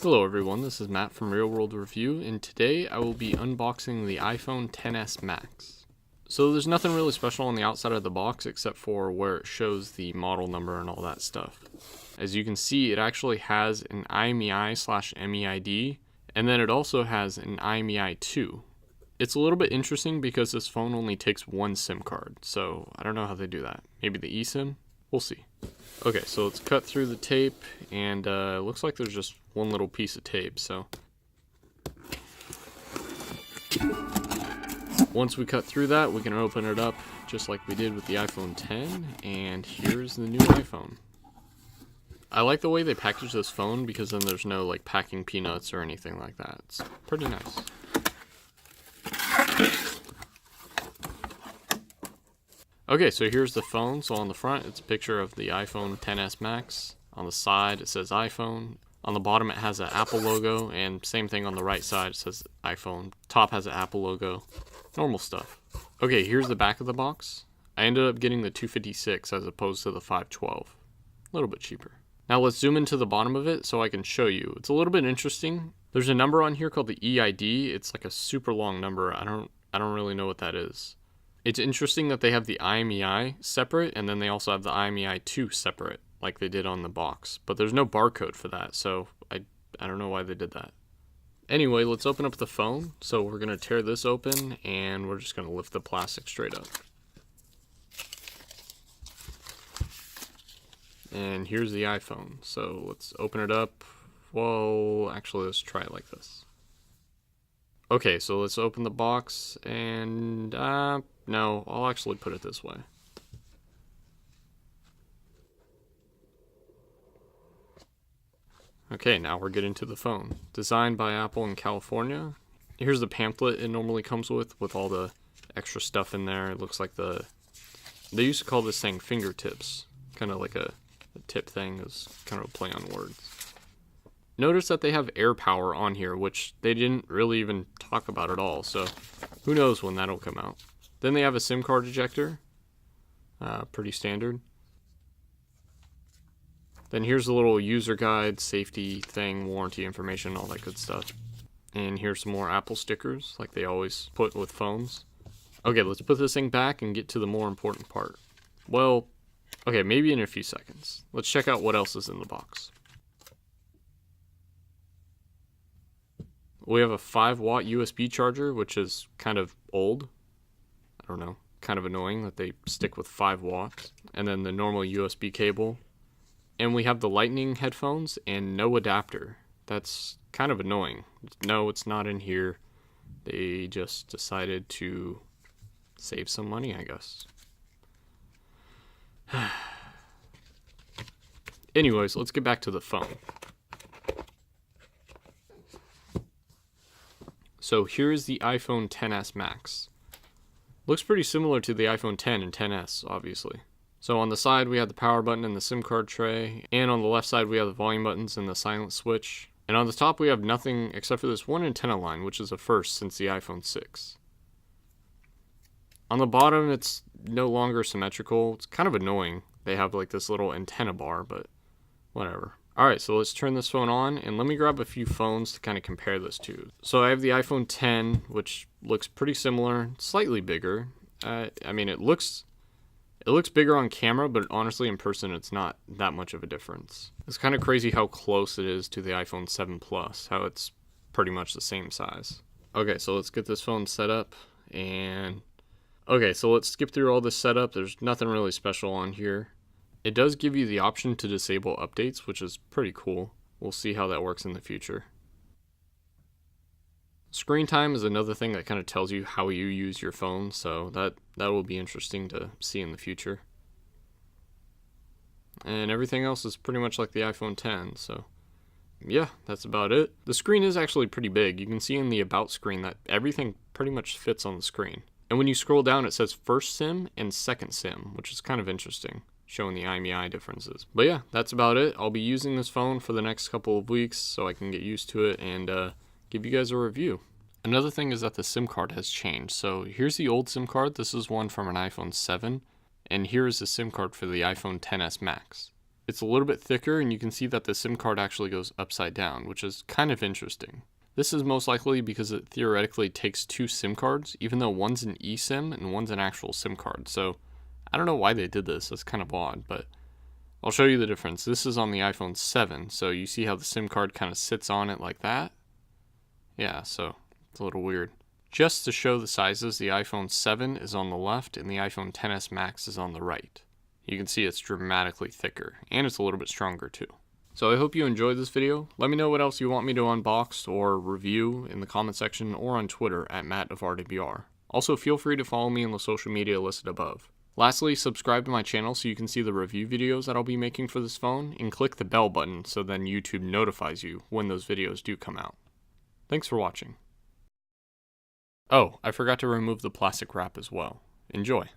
Hello everyone, this is Matt from Real World Review, and today I will be unboxing the iPhone XS Max. So there's nothing really special on the outside of the box except for where it shows the model number and all that stuff. As you can see, it actually has an IMEI/MEID, and then it also has an IMEI 2. It's a little bit interesting because this phone only takes one SIM card, so I don't know how they do that. Maybe the eSIM? We'll see. Okay, so let's cut through the tape, and it looks like there's just one little piece of tape, so once we cut through that, we can open it up just like we did with the iPhone X, and here's the new iPhone. I like the way they package this phone because then there's no like packing peanuts or anything like that. It's pretty nice. Okay, so here's the phone. So on the front, it's a picture of the iPhone XS Max. On the side, it says iPhone. On the bottom, it has an Apple logo, and same thing on the right side, it says iPhone. Top has an Apple logo. Normal stuff. Okay, here's the back of the box. I ended up getting the 256 as opposed to the 512. A little bit cheaper. Now let's zoom into the bottom of it so I can show you. It's a little bit interesting. There's a number on here called the EID. It's like a super long number. I don't really know what that is. It's interesting that they have the IMEI separate, and then they also have the IMEI 2 separate, like they did on the box. But there's no barcode for that, so I don't know why they did that. Anyway, let's open up the phone. So we're going to tear this open, and we're just going to lift the plastic straight up. And here's the iPhone. So let's open it up. Well, actually, let's try it like this. Okay, so let's open the box, and no, I'll actually put it this way. Okay, now we're getting to the phone. Designed by Apple in California. Here's the pamphlet it normally comes with all the extra stuff in there. It looks like they used to call this thing fingertips. Kind of like a tip thing. It was kind of a play on words. Notice that they have air power on here, which they didn't really even talk about at all, so who knows when that'll come out. Then they have a SIM card ejector, pretty standard. Then here's a little user guide, safety thing, warranty information, all that good stuff. And here's some more Apple stickers, like they always put with phones. Okay, let's put this thing back and get to the more important part. Well, okay, maybe in a few seconds. Let's check out what else is in the box. We have a 5-watt USB charger, which is kind of old. I don't know, kind of annoying that they stick with 5 watts. And then the normal USB cable. And we have the Lightning headphones and no adapter. That's kind of annoying. No, it's not in here. They just decided to save some money, I guess. Anyways, let's get back to the phone. So here's the iPhone XS Max. Looks pretty similar to the iPhone X and XS, obviously. So on the side we have the power button and the SIM card tray, and on the left side we have the volume buttons and the silent switch. And on the top we have nothing except for this one antenna line, which is a first since the iPhone 6. On the bottom it's no longer symmetrical. It's kind of annoying. They have like this little antenna bar, but whatever. Alright, so let's turn this phone on, and let me grab a few phones to kind of compare this to. So I have the iPhone X, which looks pretty similar, slightly bigger. I mean, it looks bigger on camera, but honestly in person it's not that much of a difference. It's kind of crazy how close it is to the iPhone 7 Plus, how it's pretty much the same size. Okay, so let's get this phone set up, and okay, so let's skip through all this setup. There's nothing really special on here. It does give you the option to disable updates, which is pretty cool. We'll see how that works in the future. Screen time is another thing that kind of tells you how you use your phone, so that will be interesting to see in the future. And everything else is pretty much like the iPhone X, so yeah, that's about it. The screen is actually pretty big. You can see in the About screen that everything pretty much fits on the screen. And when you scroll down, it says first SIM and second SIM, which is kind of interesting, showing the IMEI differences. But yeah, that's about it. I'll be using this phone for the next couple of weeks so I can get used to it and give you guys a review. Another thing is that the SIM card has changed. So here's the old SIM card. This is one from an iPhone 7. And here is the SIM card for the iPhone XS Max. It's a little bit thicker, and you can see that the SIM card actually goes upside down, which is kind of interesting. This is most likely because it theoretically takes two SIM cards, even though one's an eSIM and one's an actual SIM card. So I don't know why they did this. That's kind of odd, but I'll show you the difference. This is on the iPhone 7, so you see how the SIM card kind of sits on it like that? Yeah, so it's a little weird. Just to show the sizes, the iPhone 7 is on the left and the iPhone XS Max is on the right. You can see it's dramatically thicker, and it's a little bit stronger too. So I hope you enjoyed this video. Let me know what else you want me to unbox or review in the comment section or on Twitter at MattofRDBR. Also, feel free to follow me on the social media listed above. Lastly, subscribe to my channel so you can see the review videos that I'll be making for this phone, and click the bell button so then YouTube notifies you when those videos do come out. Thanks for watching. Oh, I forgot to remove the plastic wrap as well. Enjoy.